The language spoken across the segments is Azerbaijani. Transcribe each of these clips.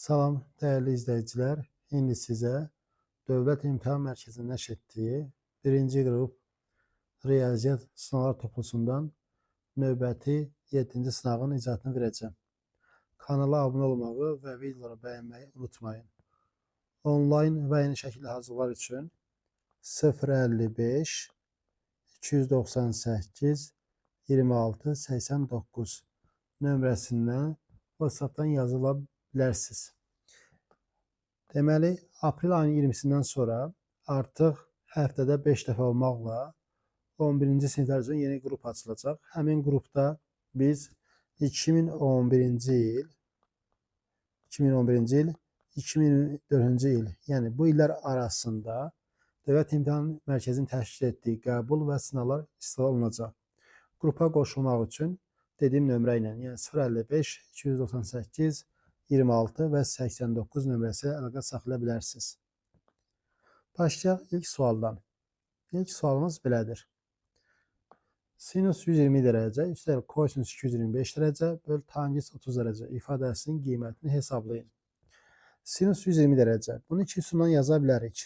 Salam, değerli izləyicilər. İndi sizə Dövlət İmtahan Mərkəzinin nəşr etdiyi birinci qrup riyaziyyat sınavlar toplusundan növbəti 7-ci sınavın icazətini verəcəm. Kanala abunə olmağı və videoları bəyənməyi unutmayın. Onlayn və eyni şəkildə hazırlar üçün 055 298 26 89 nömrəsindən WhatsApp-dan yazıla bilərsiniz. Deməli, aprel ayının 20-sindən sonra artıq həftədə 5 dəfə olmaqla 11-ci siniflər üçün yeni qrup açılacaq. Həmin qrupda biz 2011-ci il, 2004-cü il, yəni bu illər arasında Dövlət İmtahan Mərkəzinin təşkil etdiyi qəbul və sınavlar istifadə olunacaq. Qrupa qoşulmaq üçün dediyim nömrə ilə, yəni 055 298 26 və 89 nömrəsi əlaqə saxlaya bilərsiniz. Başlayaq ilk sualdan. İlk sualımız belədir. Sinus 120 dərəcə, üstəlik kosinus 225 dərəcə böl tangens 30 dərəcə ifadəsinin qiymətini hesablayın. Sinus 120 dərəcə. Bunu iki üsuldan yaza bilərik.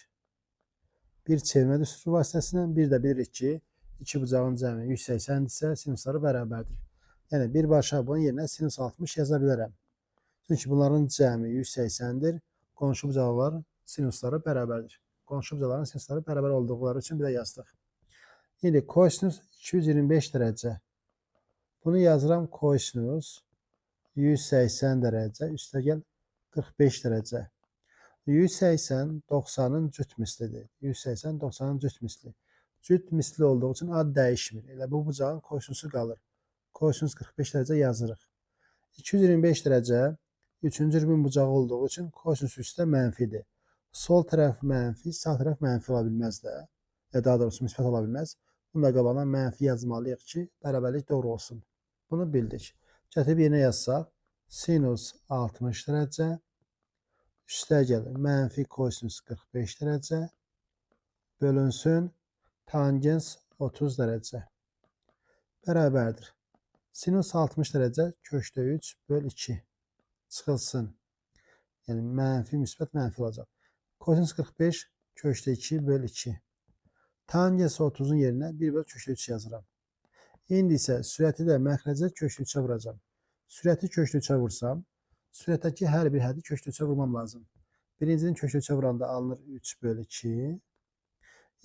Bir çevirmə düsturu vasitəsilə, bir də bilirik ki, iki bucağın cəmi 180-dirsə, sinusları bərabərdir. Yəni, birbaşa bunun yerinə sinus 60 yaza bilərəm. Çünki bunların cəmi 180-dir. Qonşu bucaqlar sinusları bərabərdir. Qonşu bucaqların sinusları bərabər olduqları üçün bir də yazdıq. İndi kosinus 225 dərəcə. Bunu yazıram kosinus 180 dərəcə üstəgəl 45 dərəcə. 180 90-ın cüt mislidir. 180 90-ın cüt misli. Cüt misli olduğu üçün ad dəyişmir. Elə bu bucağın kosinusu qalır. Kosinus 45 dərəcə yazırıq. 225 dərəcə 3-cü rübün bucağı olduğu üçün kosinus üstə mənfidir. Sol tərəf mənfi, sağ tərəf mənfi ola bilməz də. Daha doğrusu müsbət ola bilməz. Bunu da qabağına mənfi yazmalıyıq ki, bərabərlik doğru olsun. Bunu bildik. Gətirib yerinə yazsaq, sinus 60 dərəcə, üstəgəl mənfi kosinus 45 dərəcə, bölünsün tangens 30 dərəcə. Bərabərdir. Sinus 60 dərəcə kökdə 3 böl 2 çıxılsın. Yəni, mənfi, müsbət, mənfi olacaq. Kosinus 45 kökdə 2 böl 2. Tangens 30-un yerinə 1 böl kökdə 3 yazıram. İndi isə sürəti də məxrəcə kökdə 3-ə vuracam. Sürəti kökdə 3-ə vursam, sürətdəki hər bir həddi kökdə 3-ə vurmam lazım. Birincinin kökdə 3-ə vuranda alınır 3 böl 2.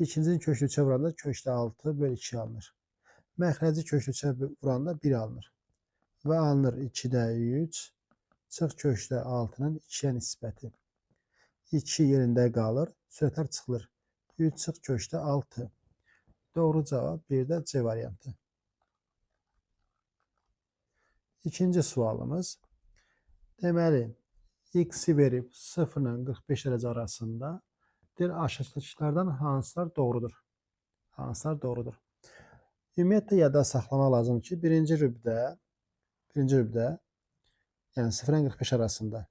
İkincinin kökdə 3-ə vuranda kökdə 6 böl 2 alınır. Məxrəci kökdə 3-ə vuranda 1 alınır. Və alınır 2-də 3. Çıx kökdə 6-nın 2-yə nisbəti. 2 yerində qalır, sürətlər çıxılır. 3 çıx kökdə 6. Doğru cavab 1-də C variantı. İkinci sualımız. Deməli, x-i verib 0 ilə 45 dərəcə arasında aşağıdakılardan hansılar doğrudur? Hansılar doğrudur? Ümumiyyətlə, yadda saxlamaq lazım ki, birinci rübdə, yəni 0 ilə 45 arasında,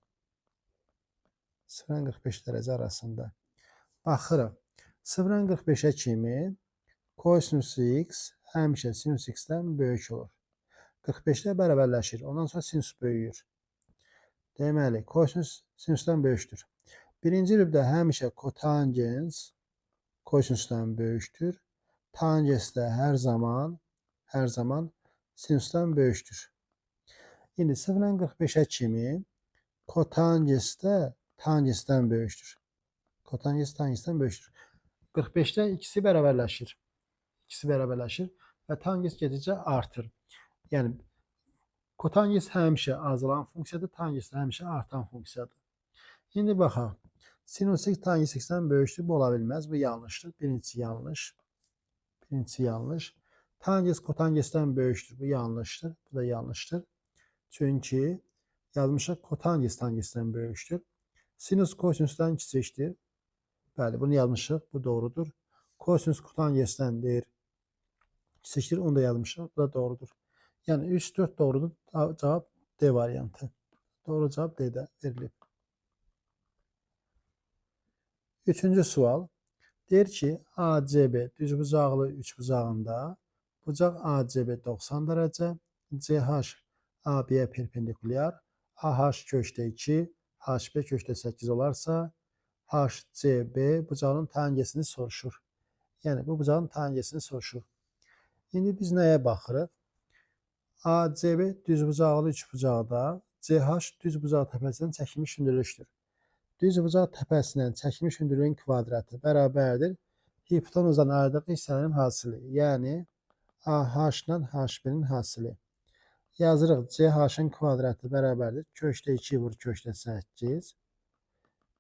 0 ilə 45 dərəcə arasında baxırıq. 0 ilə 45-ə kimi kosinus x həmişə sinus x-dən böyük olur. 45-lə bərabərləşir. Ondan sonra sinus böyüyür. Deməli, kosinus sinusdan böyükdür. Birinci rübdə həmişə kotangens kosinusdan böyükdür. Tangens də hər zaman sinusdan böyükdür. İndi 0 ilə 45-ə kimi kotangens də tangensdən böyükdür. Kotangens tangesdən böyükdür. 45-də ikisi bərabərləşir. İkisi bərabərləşir və tangens gedicə artır. Yəni, kotangens həmişə azalan funksiyadır, tangens həmişə artan funksiyadır. İndi baxaq. Sinus x tangens x-dən böyükdür, bu ola bilməz. Bu yanlışdır. Birincisi yanlış. Birincisi yanlış. Tangens kotangensdən böyükdür. Bu yanlışdır. Bu da yanlışdır. Çünki yazmışıq kotangens tangensdən böyükdür. Sinus kosinusdan kiçikdir. Bəli, bunu yazmışıq. Bu doğrudur. Kosinus kotangensdən deyir kiçikdir. Onu da yazmışıq. Bu da doğrudur. Yəni 3-4 doğrudur. Cavab D variantı. Doğru cavab D-də verilib. Üçüncü sual. Deyir ki, ACB düzbucaqlı üçbucağında bucaq ACB 90 dərəcə, CH AB-yə perpendikulyar, AH kökdə 2, HB köşdə 8 olarsa, HCB bucağının tangesini soruşur. Yəni bu bucağın tangesini soruşur. İndi biz nəyə baxırıq? ACB düzbucaqlı üçbucaqda CH düzbucaq təpəsindən çəkilmiş hündürlükdür. Düzbucaq təpəsindən çəkilmiş hündürlüyün kvadratı bərabərdir hipotenuzdan ayrıldığı hissələrin hasili. Yəni AH-la HB-nin hasili. Yazırıq CH-ın kvadratı bərabərdir. Köşdə 2 vur köşdə 8.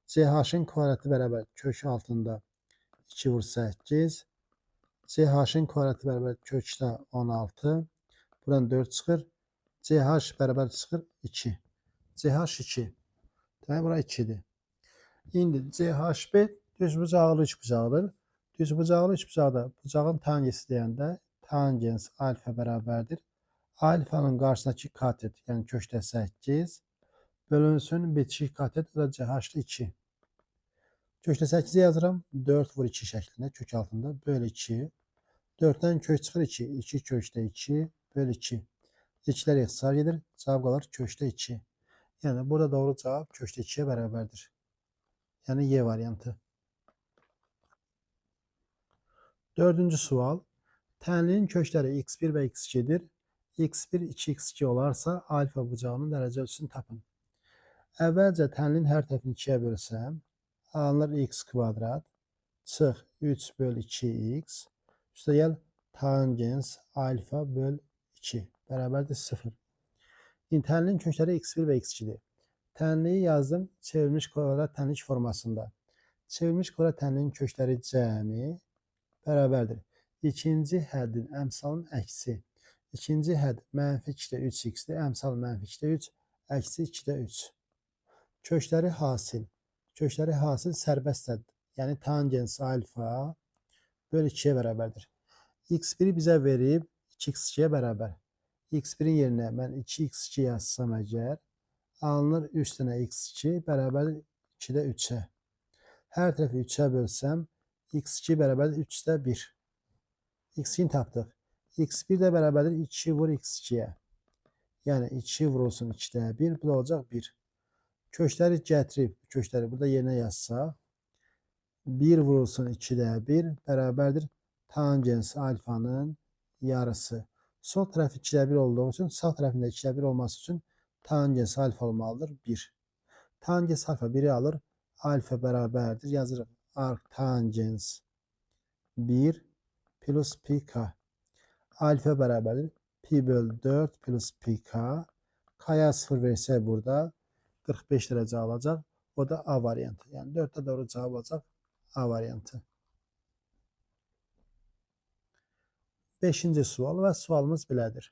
CH-ın kvadratı bərabər kök altında 2 vur 8. CH-ın kvadratı bərabər kökdə 16. Buradan 4 çıxır. CH bərabər çıxır 2. CH 2. Demək bura 2-dir. İndi CHB düzbucaqlı üçbucaqdır. Düzbucaqlı üçbucaqda bucağın tangesi deyəndə tangens alfa bərabərdir. Alfanın qarşısındakı katet, yəni köşdə 8 bölünsün bitişik katet, o da CH 2. Köşdə 8-i yazıram. 4 vur 2 şəklində kök altında böl 2. 4-dən kök çıxır 2. 2 köşdə 2 böl 2. 2-lər ixtisar gedir. Cavab qalır köşdə 2. Yəni burada doğru cavab köşdə 2-yə bərabərdir. Yəni Y variantı. Dördüncü sual. Tənliyin kökləri x1 və x2-dir. x1 2x2 olarsa alfa bucağının dərəcə ölçüsünü tapın. Əvvəlcə tənliyin hər tərəfini 2-yə bölsəm, alınır x kvadrat, çıx 3 böl 2x, üstə gəl tangens alfa böl 2, bərabərdir 0. İndi tənliyin kökləri x1 və x2-dir. Tənliyi yazdım çevrilmiş kvadrat tənlik formasında. Çevrilmiş kvadrat tənliyin kökləri cəmi bərabərdir. İkinci həddin əmsalın əksi. İkinci hədd mənfi 2-də 3x-dir. Əmsal mənfi 2-də 3, əksi 2-də 3. Kökləri hasil. Kökləri hasil sərbəstdir. Yəni tangens alfa böl 2-yə bərabərdir. x1-i bizə verib 2x2-yə bərabər. x1-in yerinə mən 2x2 yazsam əgər, alınır 3 dənə x2 bərabərdir 2-də 3-ə. Hər tərəfi 3-ə bölsəm, x2 bərabərdir 3-də 1. x2-ni tapdıq. x1 də bərabərdir 2 vur x2-yə. Yəni 2 vurulsun 2-də 1, bu da olacaq 1. Kökləri gətirib, kökləri burada yerinə yazsaq, 1 vurulsun 2-də 1 bərabərdir tangens alfanın yarısı. Sol tərəf 2-də 1 olduğu üçün, sağ tərəfində 2-də 1 olması üçün tangens alfa olmalıdır 1. Tangens alfa 1'i alır, alfa bərabərdir. Yazırıq arctangens 1 plus pi k. Alfa bərabərdir pi böl 4 plus pi k. K'ya 0 versək burada 45 dərəcə alacaq. O da A variantı. Yəni 4'də doğru cavab olacaq A variantı. 5-ci sual və sualımız belədir.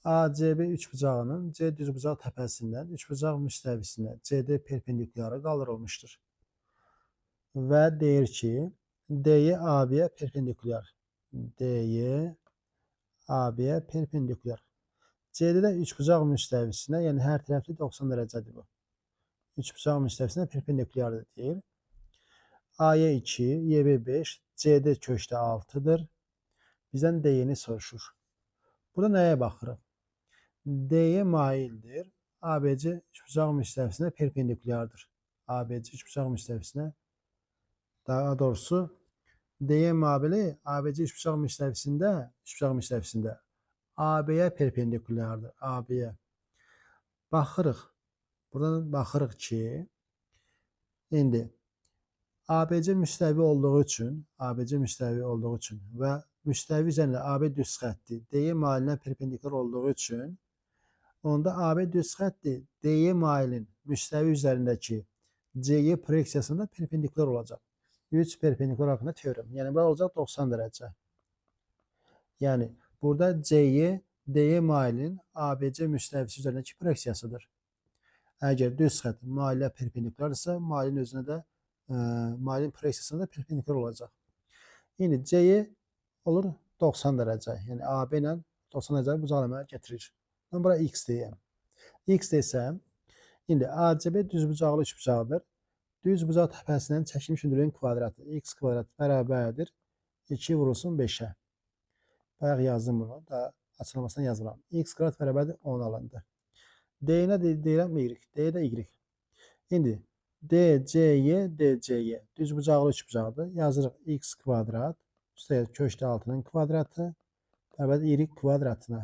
ACB üçbucağının C düzbucaq təpəsindən üçbucaq müstəvisinə CD perpendikulyarı qaldırılmışdır. Və deyir ki, D'ye AB-yə perpendikulyar. D'ye AB-yə perpendikulyar. CD-də üçbucaq müstəvisinə, yəni hər tərəfli 90 dərəcədir bu. Üçbucaq müstəvisinə perpendikulyardır deyir. AY 2, YB 5, CD köşdə 6-dır. Bizdən D'ni soruşur. Burada nəyə baxırıq? D'ye maildir. ABC üçbucaq müstəvisinə perpendikulyardır. ABC üçbucaq müstəvisinə, daha doğrusu D'ye maili ABC üçbucaq müstəvisində AB-yə perpendikulyardır. AB-yə. Baxırıq. Buradan baxırıq ki, indi ABC müstəvi olduğu üçün və müstəvi üzərində AB düz xəttdir. D'ye mailinə perpendikular olduğu üçün onda AB düz xəttdir. D'ye mailin müstəvi üzərindəki C'ye proyeksiyasında perpendikular olacaq. 3 perpendikular haqqında teorem. Yəni bu olacaq 90 dərəcə. Yəni burada C'ye D'ye mailin ABC müstəvisi üzərindəki proyeksiyasıdır. Əgər düz xətt mailə perpendikularsa, mailin özünə də mailin proyeksiyasına da perpendikular olacaq. İndi C'ye olur 90 dərəcə. Yəni AB ilə 90 dərəcə bucaq əmələ gətirir. Mən bura x deyəm. X desəm, indi ACB düzbucaqlı üçbucaqdır. Düzbucaq təpəsindən çəkilmiş hündürlüyün kvadratı x kvadrat bərabərdir 2 vurulsun 5-ə. Bayaq yazdım bunu, da açılmasına yazmıram. X kvadrat bərabərdir 10 alındı. D-nə deyirəm y. D'yə də y. İndi DCY, DCY düzbucaqlı üçbucaqdır. Yazırıq x kvadrat üstəgəl köşdə 6-nın kvadratı bərabər y kvadratına.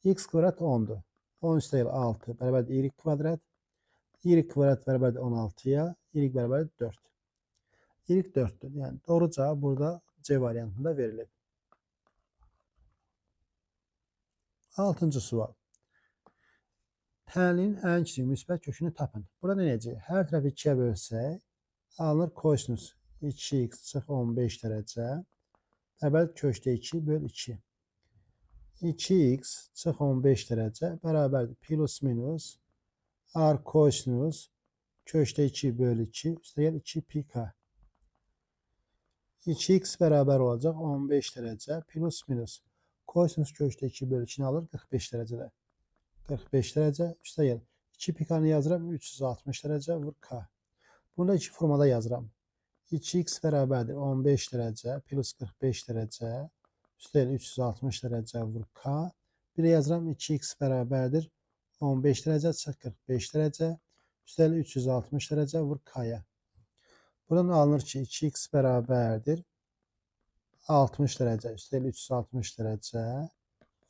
X kvadrat 10'dur. 10 üstəgəl 6 bərabər y kvadrat. Y kvadrat bərabər 16'ya, y bərabər 4. Y 4'dür. Yəni doğru cavab burada C variantında verilir. 6-cı sual. Tənlinin ən kiçik müsbət kökünü tapın. Burada nə edəcək? Hər tərəfi 2'yə bölsək, alınır kosinus 2x çıx 15 dərəcə bərabər kökdə 2 böl 2. 2x çıx 15 dərəcə bərabərdir plus minus r kosinus kökdə 2 böl 2 üstəgəl 2 pi k. 2x bərabər olacaq 15 dərəcə plus minus kosinus kökdə 2 böl 2'ni alır 45 dərəcədə. 45 dərəcə üstəgəl 2 pi k-nı yazıram 360 dərəcə vur k. Bunu da iki formada yazıram. 2x bərabərdir 15 dərəcə plus 45 dərəcə üstəgəl 360 dərəcə vur k. Bir də yazıram 2x bərabərdir 15 dərəcə çıx 45 dərəcə üstəgəl 360 dərəcə vur k-ya. Buradan alınır ki 2x bərabərdir 60 dərəcə üstəgəl 360 dərəcə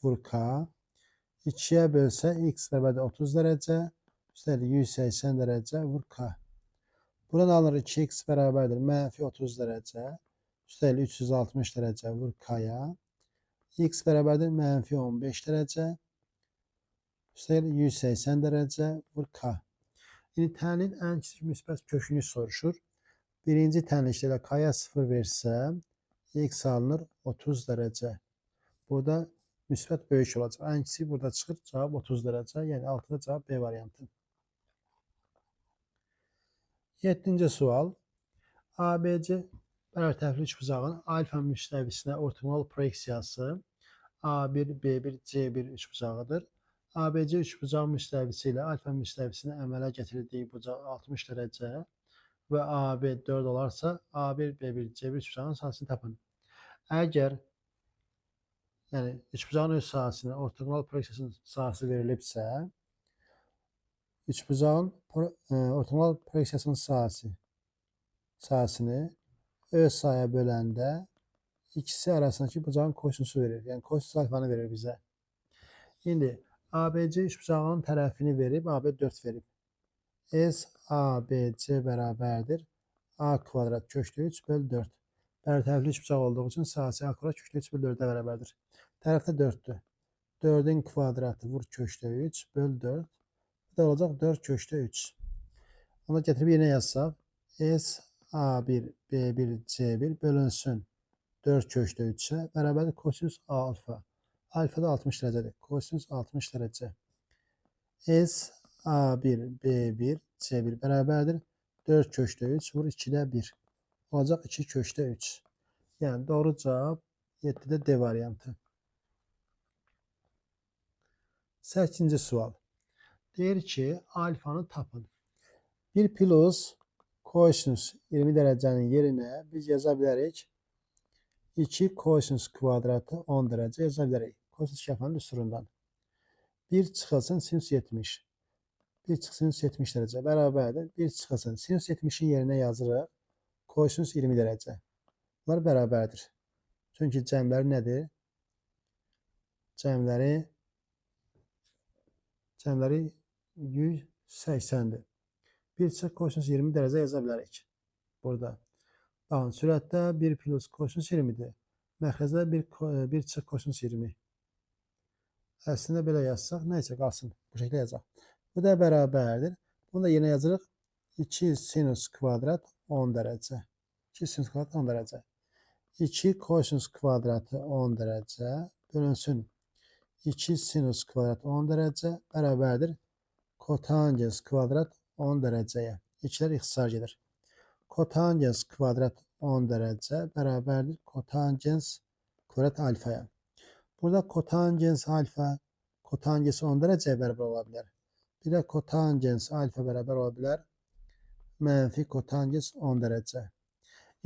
vur k. 2'ye bölsə x bərabərdir 30 dərəcə üstəgəl 180 dərəcə vur k. Buradan alınır 2x bərabərdir mənfi 30 dərəcə üstəgəl 360 dərəcə vur k-ya. X bərabərdir mənfi 15 dərəcə üstəgəl 180 dərəcə vur k. İndi tənlinin ən kiçik müsbət kökünü soruşur. Birinci tənlikdə ilə k-ya 0 versəm x alınır 30 dərəcə. Burada müsbət böyük olacaq. Ən kiçik burada çıxır. Cavab 30 dərəcə. Yəni 6-da cavab B variantı. 7-ci sual. ABC bərabər tərəfli üçbucağın alfa müstəvisinə ortogonal proyeksiyası A1, B1, C1 üçbucağıdır. ABC üçbucağı müstəvisi ilə alfa müstəvisinə əmələ gətirdiyi bucaq 60 dərəcə və AB 4 olarsa A1, B1, C1 üçbucağının sahəsini tapın. Əgər yəni üçbucağın öz sahəsində ortogonal proyeksiyasının sahəsi verilibsə, üçbucağın ortogonal proyeksiyasının sahəsini öz sahəyə böləndə ikisi arasındakı bucağın kosinusu verir. Yəni kosinus alfanı verir bizə. İndi ABC üçbucağının tərəfini verib, AB 4 verib. SABC bərabərdir A kvadrat kökdə 3 böl 4. Bərabər üçbucaq olduğu üçün sahəsi A kvadrat kökdə 3 böl 4'ə bərabərdir. Tərəfdə 4'dür. 4'ün kvadratı vur kökdə 3 böl 4. Bu da olacaq 4 kökdə 3. Onu gətirib yenə yazsaq. S-A1, B1, C1 bölünsün 4 kökdə 3'ə bərabərdir kosinus alfa. Alfa da 60 dərəcədir. Kosinus 60 dərəcə. S-A1, B1, C1 bərabərdir 4 kökdə 3 vur 2'də 1. Olacaq 2 kökdə 3. Yəni doğru cavab 7'də D variantı. 8-ci sual. Deyir ki, alfanı tapın. 1 plus kosinus 20 dərəcənin yerinə biz yaza bilərik 2 kosinus kvadratı 10 dərəcə yaza bilərik. Kosinus şəfanın üstüründən. 1 çıxılsın sinus 70. 1 çıxılsın sinus 70 dərəcə bərabərdir. 1 çıxılsın sinus 70'in yerinə yazırıq kosinus 20 dərəcə. Bunlar bərabərdir. Çünki cəmləri nədir? Cəmləri 180'dir. 1 çıx kosinus 20 dərəcə yaza bilərik. Burada. Baxın, sürətdə 1 plus kosinus 20'dir. Məxrəcdə 1 çıx kosinus 20. Əslində belə yazsaq, nəysə qalsın. Bu şəkildə yazaq. Bu da bərabərdir. Bunu da yenə yazırıq. 2 sinus kvadrat 10 dərəcə. 2 sinus kvadrat 10 dərəcə. 2 kosinus kvadratı 10 dərəcə bölünsün 2 sinus kvadrat 10 dərəcə bərabərdir kotangens kvadrat 10 dərəcəyə. İkilər ixtisar gedir. Kotangens kvadrat 10 dərəcə bərabərdir kotangens kvadrat alfaya. Burada kotangens alfa, kotangens 10 dərəcəyə bərabər ola bilər. Bir də kotangens alfa bərabər ola bilər mənfi kotangens 10 dərəcə.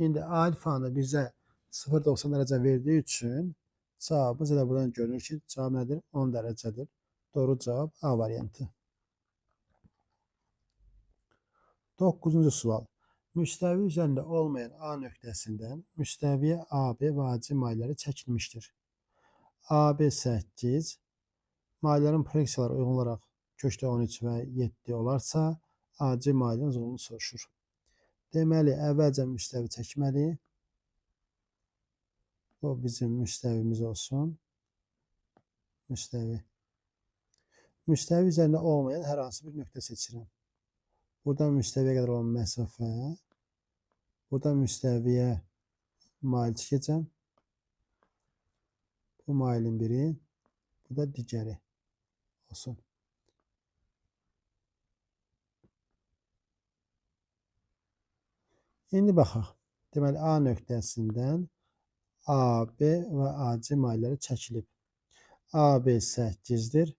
İndi alfanı bizə 0,90 dərəcə verdiyi üçün cavabımız da buradan görünür ki, cavab nədir? 10 dərəcədir. Doğru cavab A variantı. 9-cu sual. Müstəvi üzərində olmayan A nöqtəsindən müstəviyə AB və AC mayları çəkilmişdir. AB 8, mayların proyeksiyaları uyğun olaraq köşdə 13 və 7 olarsa, AC mayların uzunluğunu soruşur. Deməli, əvvəlcə müstəvi çəkməliyik. Bu bizim müstəvimiz olsun. Müstəvi. Müstəvi üzərində olmayan hər hansı bir nöqtə seçirəm. Buradan müstəviyə qədər olan məsafə, buradan müstəviyə mail çəkəcəm. Bu mailin biri, bu da digəri olsun. İndi baxaq. Deməli, A nöqtəsindən AB və AC mayları çəkilib. AB 8-dir.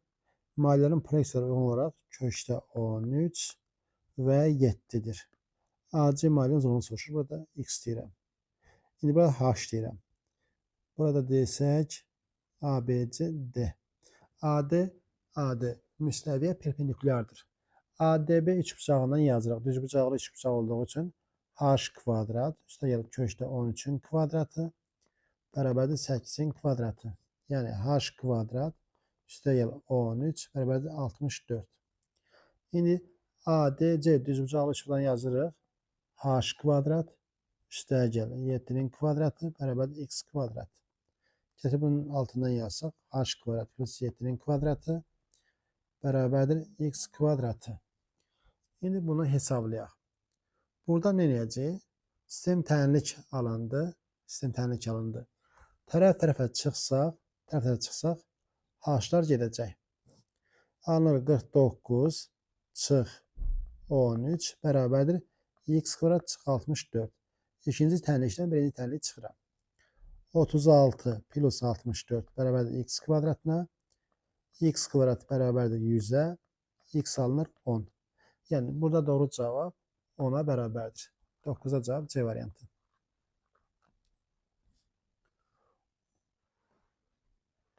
Mayların proyeksiyaları uyğun olaraq köşdə 13 və 7-dir. AC mayların uzunluğunu soruşur. Burada X deyirəm. İndi burada H deyirəm. Burada desək ABC D. AD müstəviyə perpendikulyardır. ADB üçbucağından yazırıq. Düzbucaqlı üçbucaq olduğu üçün H kvadrat üstə gəlib köşdə 13-ün kvadratı bərabərdir 8-in kvadratı. Yəni H kvadrat üstə gəlib 13 bərabərdir 64. İndi ADC düzbucaqlı üçbucaqdan yazırıq. H kvadrat üstə gəlib 7-nin kvadratı bərabərdir X kvadrat. Gətir bunun altından yazsaq, H kvadrat plus 7-nin kvadratı bərabərdir X kvadratı. İndi bunu hesablayaq. Burada nə edəcəyik? Sistem tənlik alındı. Tərəf-tərəfə çıxsaq, H-lar gedəcək. Alınır 49 çıx 13 bərabərdir X kvadrat çıx 64. İkinci tənlikdən birinci tənlik çıxıram. 36 plus 64 bərabərdir X kvadratına. X kvadrat bərabərdir 100-ə. X alınır 10. Yəni, burada doğru cavab 10-a bərabərdir. 9-a cavab C variantı.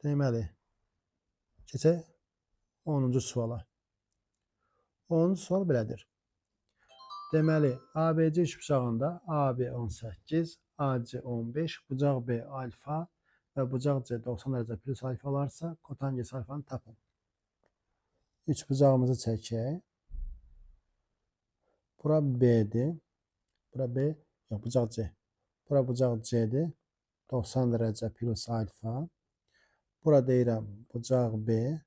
Deməli, keçək 10-cu suala. 10-cu sual belədir. Deməli, ABC üçbucağında AB 18, AC 15, bucaq B alfa və bucaq C 90 dərəcə plus alfa olarsa, kotangens alfanı tapın. Üçbucağımızı çəkək. Bura B'dir. Bura B, yox, bucaq C. Bura bucaq C'dir. 90 dərəcə plus alfa. Bura deyirəm bucaq B.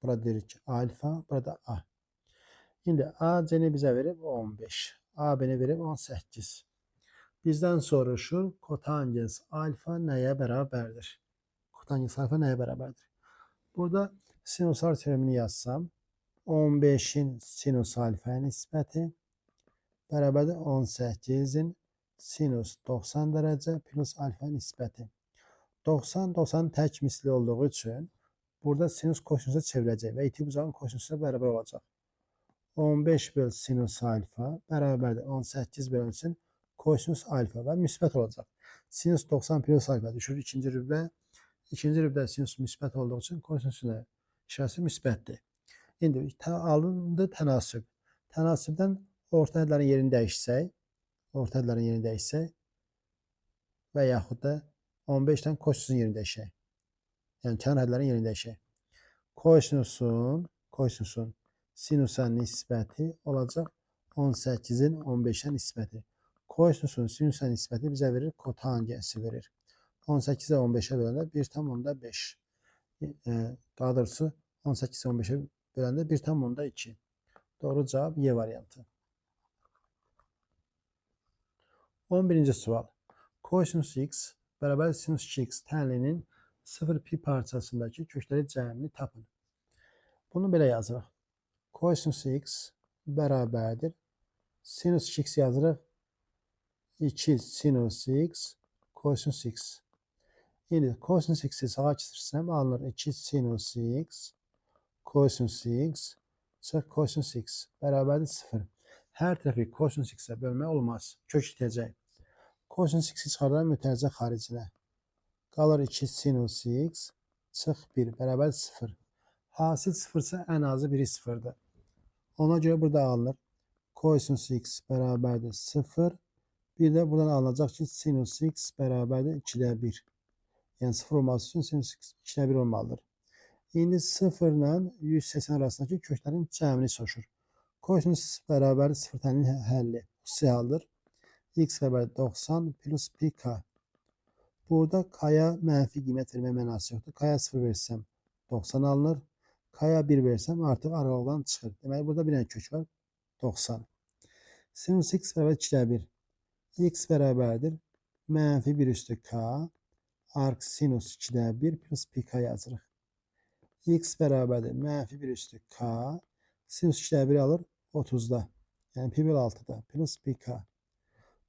Bura deyirik alfa. Burada A. İndi AC-ni bizə verib 15. AB-ni verib 18. Bizdən soruşur, kotangens alfa nəyə bərabərdir? Kotangens alfa nəyə bərabərdir? Burada sinuslar teoremini yazsam, 15-in sinus alfaya nisbəti bərabərdir 18-in sinus 90 dərəcə plus alfa nisbəti. 90 tək misli olduğu üçün burada sinus kosinusa çevirəcək və iti bucağın kosinusuna bərabər olacaq. 15 böl sinus alfa bərabərdir 18 bölünsün kosinus alfa və müsbət olacaq. Sinus 90 plus alfa düşür ikinci rüblə. İkinci rüblə sinus müsbət olduğu üçün kosinusun işarəsi müsbətdir. İndi alındı tənasüb. Tənasübdən orta hədlərin yerini dəyişsək və yaxud da 15-dən kosinusun yerini dəyişək. Yəni kənar hədlərin yerini dəyişək. Kosinusun sinusa nisbəti olacaq 18-in 15-ə nisbəti. Kosinusun sinusa nisbəti bizə verir, kotangensi verir. 18-ə 15-ə böləndə 1,5. Daha doğrusu 18-ə 15-ə böləndə 1,2. Doğru cavab Y variantı. 11-ci sual. Kosinus X bərabər sinus 2X tənlinin 0pi parçasındakı kökləri cəmini tapın. Bunu belə yazırıq. Kosinus X bərabərdir. Sinus 2X yazırıq. 2 sinus X kosinus X. İndi kosinus X'i sağa keçirsəm alınır 2 sinus X kosinus X çıx kosinus X bərabərdir 0. Hər tərəfi kosinus X'ə bölmək olmaz. Kök itəcək. Kosinus X'i çıxardan mütərizə xaricinə. Qalır 2 sinus X çıx 1 bərabər 0. Hasil 0 isə ən azı biri 0'dır. Ona görə burada alınır. Kosinus x bərabərdir 0. Bir də buradan alınacaq ki, sinus x bərabərdir 2'də 1. Yəni 0 olması üçün sinus x 2'də 1 olmalıdır. İndi 0 ilə 180 arasındakı köklərin cəmini soruşur. Kosinus bərabərdir 0 təninin həlli. C haldır. X bərabərdir 90 plus pi k. Burada k'ya mənfi qiymət vermək mənası yoxdur. K'ya 0 versəm 90 alınır. K'ya 1 versəm artıq aralıqdan çıxır. Deməli, burada bir dənə kök var. 90. Sinus x bərabər 2'də 1. X bərabərdir mənfi 1 üstü k. Arc sinus 2'də 1 plus pi k yazırıq. X bərabərdir mənfi 1 üstü k. Sinus 2'də 1 alır 30'da. Yəni pi bölü 6'da plus pi k.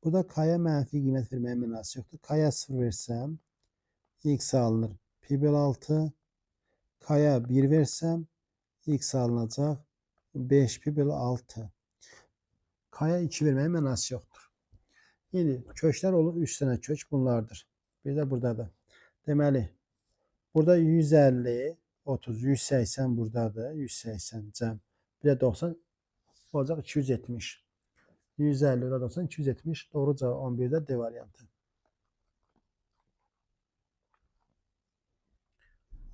Burada k'ya mənfi qiymət verməyə mənası yoxdur. K'ya 0 versəm x alınır pi bölü 6. K'ya 1 versəm x alınacaq 5 pi bölü 6. K'ya 2 verməyə mənası yoxdur. İndi köklər olur 3 dənə kök bunlardır. Bir də buradadır. Deməli, burada 150, 30, 180 buradadır. 180 cəm. Bir də 90 olacaq 270. 150, 90, 270. Doğru cevap 11'də D variantı.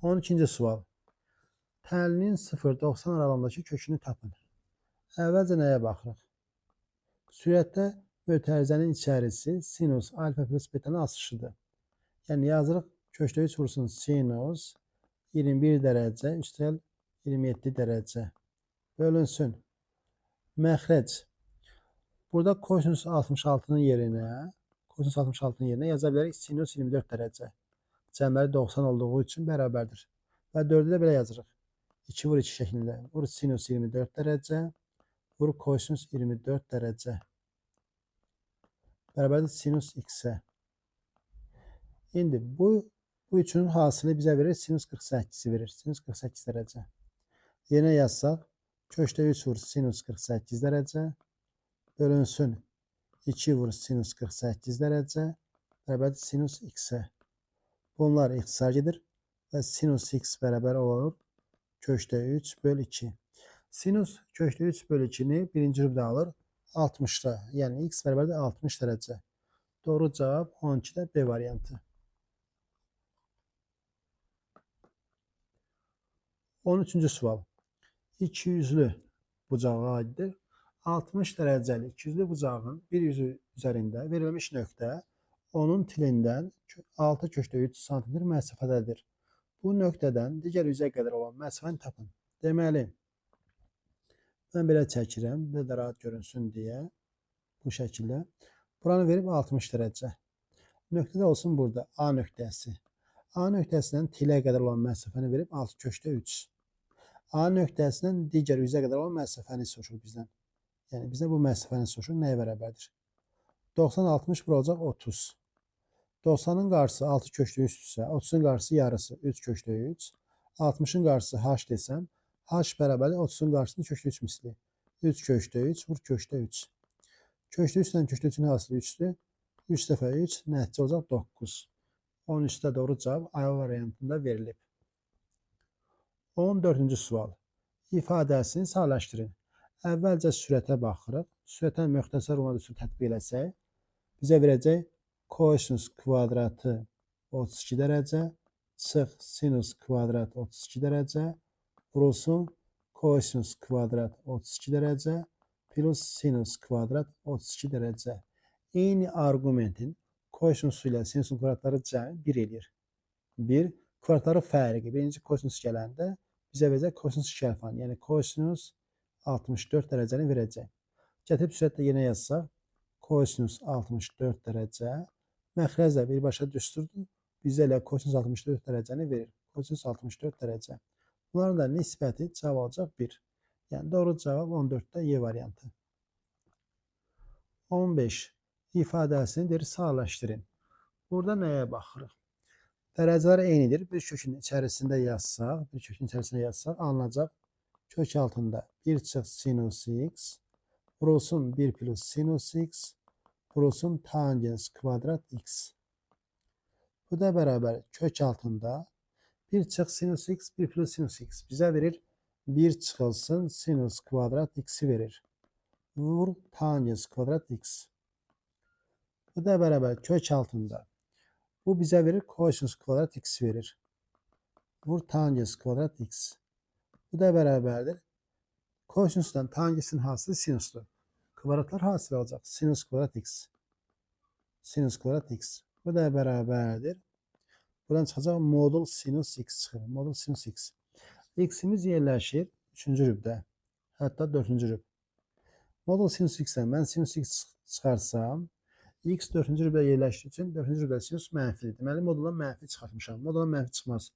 12. sual. Təlinin 0-90 aralığındakı kökünü tapın. Əvvəlcə nəyə baxırıq? Sürətdə mötərizənin içərisi sinus alfa plus betanın asışıdır. Yəni yazırıq kökdə 3 vursun sinus 21 dərəcə üstəl 27 dərəcə bölünsün. Məxrəc. Burada kosinus 66'nın yerine yaza bilərik sinus 24 dərəcə. Cəmləri 90 olduğu üçün bərabərdir. Və 4'ü də belə yazırıq. 2 vur 2 şəklində. Vur sinus 24 dərəcə. Vur kosinus 24 dərəcə. Bərabərdir sinus x-ə. İndi bu üçünün hasılı bizə verir. Sinus 48'i verir. Sinus 48 dərəcə. Yerinə yazsaq. Kökdə 3 vur sinus 48 dərəcə. Bölünsün 2 vur sinus 48 dərəcə bərabərdir sinus x-ə. Bunlar ixtisar gedir və sinus x bərabər olur kökdə 3 böl 2. Sinus kökdə 3 böl 2'ni birinci rübdə alır 60'da. Yəni x bərabərdir 60 dərəcə. Doğru cavab 12'də B variantı. 13. sual. 200'lü bucağa aiddir. 60 dərəcəli 200'lü bucağın bir yüzü üzərində verilmiş nöqtə onun tilindən 6 kökdə 3 cm məsafədədir. Bu nöqtədən digər üzə qədər olan məsafəni tapın. Deməli, mən belə çəkirəm, belə də rahat görünsün deyə bu şəkildə. Buranı verib 60 dərəcə. Nöqtədə olsun burada A nöqtəsi. A nöqtəsindən tilə qədər olan məsafəni verib 6 kökdə 3. A nöqtəsindən digər üzə qədər olan məsafəni soruşur bizdən. Yəni bizə bu məsafəni soruşur, nəyə bərabərdir? 90, 60 bura olacaq 30. 90'ın qarşısı 6 kökdə 3-dürsə, 30'un qarşısı yarısı 3 kökdə 3. 60'ın qarşısı h desəm, h bərabərdir 30'un qarşısında kökdə 3 misli. 3 kökdə 3 vur kökdə 3. Kökdə 3 ilə kökdə 3'ün hasılı 3'dür. 3 dəfə 3 nəticə olacaq 9. 13'də doğru cavab A variantında verilib. 14. sual. İfadəsini sağlaşdırın. Əvvəlcə sürətə baxırıq. Sürətə müxtəsər olmadığı üçün tətbiq eləsək, bizə verəcək kosinus kvadratı 32 dərəcə, çıx sinus kvadrat 32 dərəcə, vurulsun kosinus kvadrat 32 dərəcə, plus sinus kvadrat 32 dərəcə. Eyni argumentin kosinusu ilə sinusun kvadratları cəmi 1 eləyir. 1, kvadratları fərqi. Birinci kosinus gələndə bizə verəcək kosinus 2 alfanı. Yəni kosinus 64 dərəcəni verəcək. Gətirib sürətlə yenə yazsaq, kosinus 64 dərəcə, məxrəc də birbaşa düsturdur. Bizə elə kosinus 64 dərəcəni verir. Kosinus 64 dərəcə. Bunların da nisbəti cavab olacaq 1. Yəni doğru cavab 14'də Y variantı. 15. İfadəsini deyir sağlaşdırın. Burada nəyə baxırıq? Dərəcələr eynidir. Bir kökün içərisində yazsaq, alınacaq. Kök altında 1 çıx sinus x, vurulsun 1 plus sinus x, vurulsun tangens kvadrat x. Bu da bərabər kök altında 1 çıx sinus x, 1 plus sinus x. Bizə verir 1 çıxılsın sinus kvadrat x'i verir. vur tangens kvadrat x. Bu da bərabər kök altında. Bu bizə verir kosinus kvadrat x verir. Vur tangens kvadrat x. Bu da bərabərdir. Kosinusdan tangensin hasılı sinusdur. Kvadratlar hasılı olacaq. Sinus kvadrat x. Sinus kvadrat x. Bu da bərabərdir. Buradan çıxacaq modul sinus x çıxır. Modul sinus x. X-imiz yerləşir 3-cü rübdə. Hətta 4-cü rüb. Modul sinus x-dən mən sinus x çıxarsam, x 4-cü rübdə yerləşdiyi üçün 4-cü rübdə sinus mənfidir. Deməli, moduldan mənfi çıxartmışam. Moduldan mənfi çıxmaz.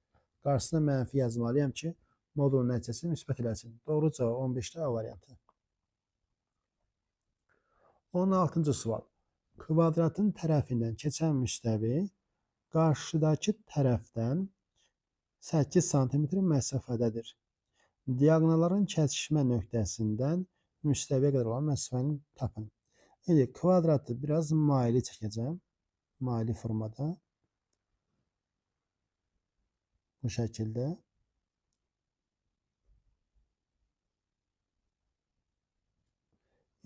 Qarşısına mənfi yazmalıyam ki, modulun nəticəsini müsbət eləsin. Doğru cavab 15-də A variantı. 16-cı sual. Kvadratın tərəfindən keçən müstəvi qarşıdakı tərəfdən 8 sm məsafədədir. Diaqonalların kəsişmə nöqtəsindən müstəviyə qədər olan məsafəni tapın. İndi kvadratı biraz maili çəkəcəm. Maili formada. Bu şəkildə.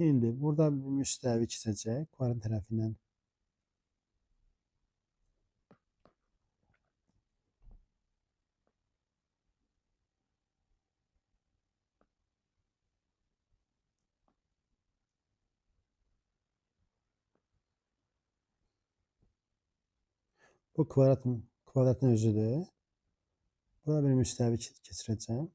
İndi burada bir müstəvi keçəcək kvadrat tərəfindən. Bu kvadratın özüdür. Burada bir müstəvi keçirəcəm.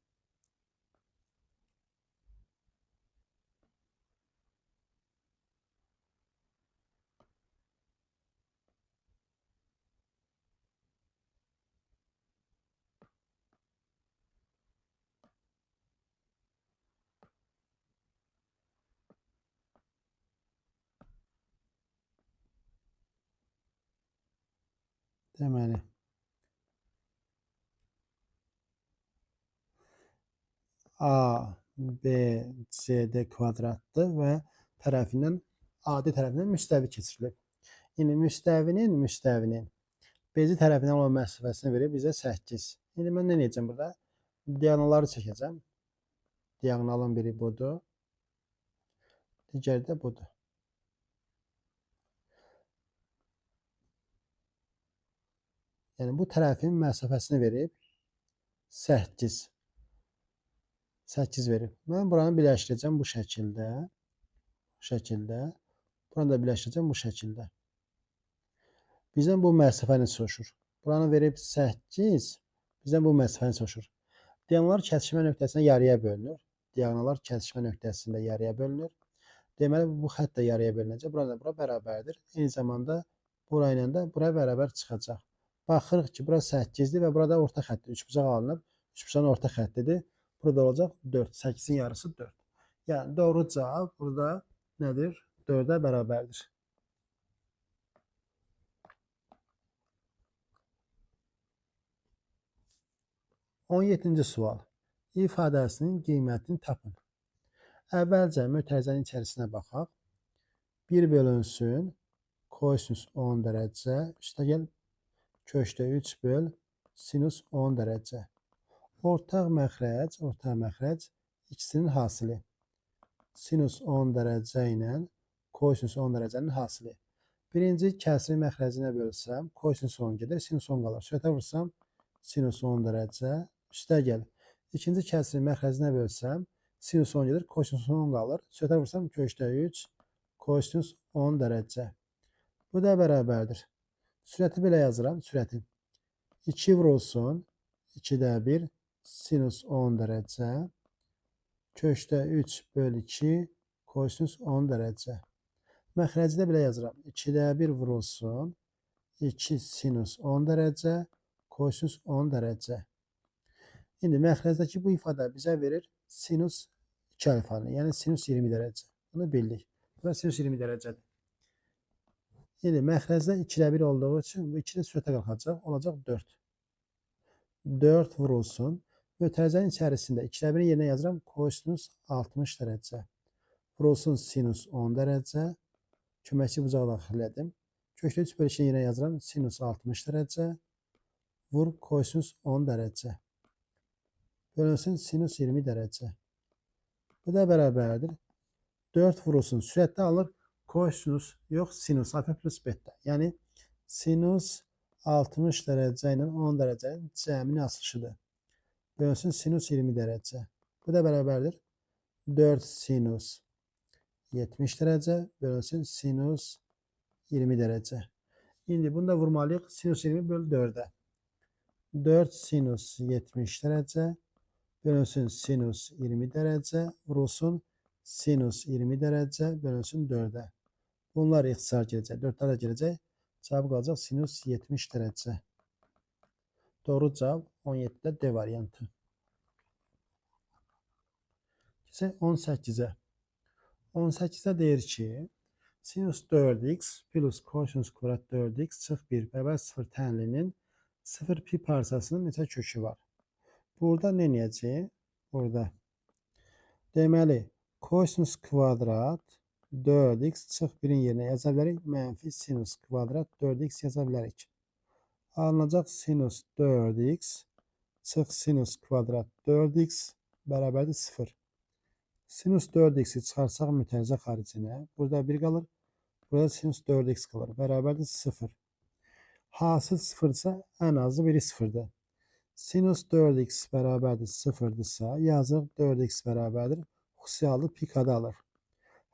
Deməli, A, B, CD kvadratdır və tərəfindən, AD tərəfindən müstəvi keçirilib. İndi müstəvinin BC tərəfindən olan məsafəsini verir bizə 8. İndi mən nə edəcəm burada? Diaqonalları çəkəcəm. Diaqonalın biri budur. Digəri də budur. Yəni bu tərəfin məsafəsini verib 8. 8 verib. Mən buranı birləşdirəcəm bu şəkildə. Buranı da birləşdirəcəm bu şəkildə. Bizdən bu məsafəni soruşur. Buranı verib 8. Bizdən bu məsafəni soruşur. Diaqonallar kəsişmə nöqtəsində yarıya bölünür. Diaqonallar kəsişmə nöqtəsində yarıya bölünür. Deməli, bu xətt də yarıya bölünəcək. Bura da bura bərabərdir. Eyni zamanda bura ilə də bura bərabər çıxacaq. Baxırıq ki, bura 8-dir və burada orta xəttdir. Üçbucaq alınıb. Üçbucağın orta xəttidir. Burada olacaq 4. 8-in yarısı 4. Yəni, doğru cavab burada nədir? 4-ə bərabərdir. On 7-ci sual. İfadəsinin qiymətini tapın. Əvvəlcə mötərizənin içərisinə baxaq. 1 bölünsün kosinus 10 dərəcə üstəgəl köşdə 3 böl sinus 10 dərəcə. Ortaq məxrəc ikisinin hasili. Sinus 10 dərəcə ilə kosinus 10 dərəcənin hasili. Birinci kəsiri məxrəcinə bölsəm, kosinus 10 gedir, sinus 10 qalır. Söhbətə vursam, sinus 10 dərəcə üstəgəl. İkinci kəsiri məxrəcinə bölsəm, sinus 10 gedir, kosinus 10 qalır. Söhbətə vursam, köşdə 3, kosinus 10 dərəcə. Bu da bərabərdir. Sürəti belə yazıram, sürəti. 2 vurulsun, 2-də 1, sinus 10 dərəcə, köşdə 3 böl 2, kosinus 10 dərəcə. Məxrəcidə belə yazıram. 2-də 1 vurulsun, 2 sinus 10 dərəcə, kosinus 10 dərəcə. İndi məxrəcdəki bu ifadə bizə verir sinus 2 alfanı, yəni sinus 20 dərəcə. Bunu bildik. Bu sinus 20 dərəcədir. İndi məxrəcdə 2-də 1 olduğu üçün bu 2-də sürətə qalxacaq, olacaq 4. 4 vurulsun. Mötərizənin içərisində 2-də 1-in yerinə yazıram kosinus 60 dərəcə. Vurulsun sinus 10 dərəcə. Köməkçi bucağı daxil edim. Köşdə 3 böl 2-nin yerinə yazıram sinus 60 dərəcə. Vur kosinus 10 dərəcə. Bölünsün sinus 20 dərəcə. Bu da bərabərdir. 4 vurulsun sürətdə alınır. Kosinus yox, sinus alfa plus beta. Yəni sinus 60 dərəcə ilə 10 dərəcənin cəminin açılışıdır. Bölünsün sinus 20 dərəcə. Bu da bərabərdir 4 sinus 70 dərəcə bölünsün sinus 20 dərəcə. İndi bunu da vurmalıyıq. Sinus 20 bölü 4'ə. 4 sinus 70 dərəcə bölünsün sinus 20 dərəcə vurulsun sinus 20 dərəcə bölünsün 4'ə. Bunlar ixtisar gələcək. 4'lər də gələcək. Cavab qalacaq sinus 70 dərəcə. Doğru cavab 17'də D variantı. Keçək 18'ə. 18'də deyir ki, sinus 4x plus kosinus kvadrat 4x çıx 1 bərabər 0 tənlinin 0 pi parçasının neçə kökü var? Burada nə edəcəyik? Burada. Deməli, kosinus kvadrat 4x çıx 1'in yerinə yaza bilərik. Mənfi sinus kvadrat 4x yaza bilərik. Alınacaq sinus 4x çıx sinus kvadrat 4x bərabərdir 0. Sinus 4x'i çıxarsaq mütərizə xaricinə. Burada 1 qalır. Burada sinus 4x qalır. Bərabərdir 0. Hasıl 0'dırsa ən azı biri 0'dır. Sinus 4x bərabərdir 0'dırsa yazıq 4x bərabərdir. Xüsusiyalı pi kadı alır.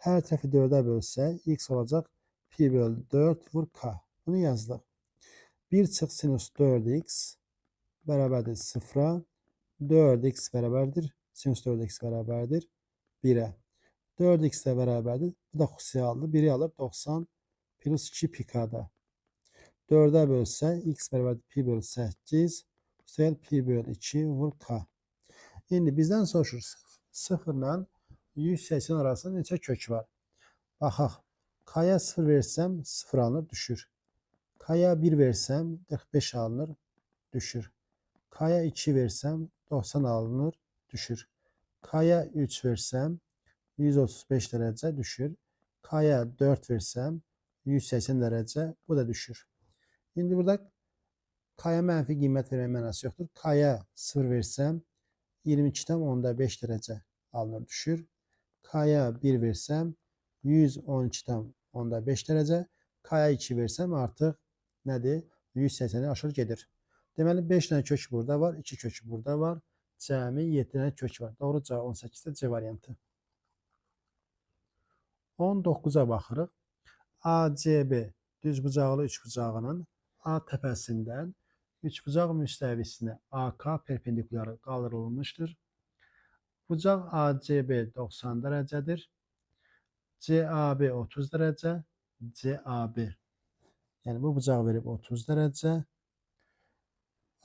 Hər tərəfi 4'ə bölsək x olacaq pi bölü 4 vur k. Bunu yazdıq. 1 çıx sinus 4x bərabərdir 0'a. 4x bərabərdir. Sinus 4x bərabərdir 1'ə. 4x də bərabərdir. Bu da xüsusiyalıdır. 1'i alır 90 plus 2 pi k'da. 4'ə bölsək x bərabərdir pi bölü 8. Xüsusiyalı pi bölü 2 vur k. İndi bizdən soruşur 0 ilə 180 arasında neçə kök var? Baxaq. K'ya 0 versəm 0 alınır, düşür. K'ya 1 versəm 45 alınır, düşür. K'ya 2 versəm 90 alınır, düşür. K'ya 3 versəm 135 dərəcə düşür. K'ya 4 versəm 180 dərəcə, bu da düşür. İndi burada K'ya mənfi qiymət vermək mənası yoxdur. K'ya 0 versəm 22,5 dərəcə alınır, düşür. K'ya 1 versəm 112,5 dərəcə. K'ya 2 versəm artıq nədir? 180'i aşır gedir. Deməli 5 dənə kök burada var, 2 kök burada var. Cəmi 7 dənə kök var. Doğru cavab 18'də C variantı. 19'a baxırıq. ACB düzbucaqlı üçbucağının A təpəsindən üçbucaq müstəvisinə AK perpendikulyarı qaldırılmışdır. Bucaq ACB 90 dərəcədir. CAB 30 dərəcə. CAB. Yəni bu bucaq verib 30 dərəcə.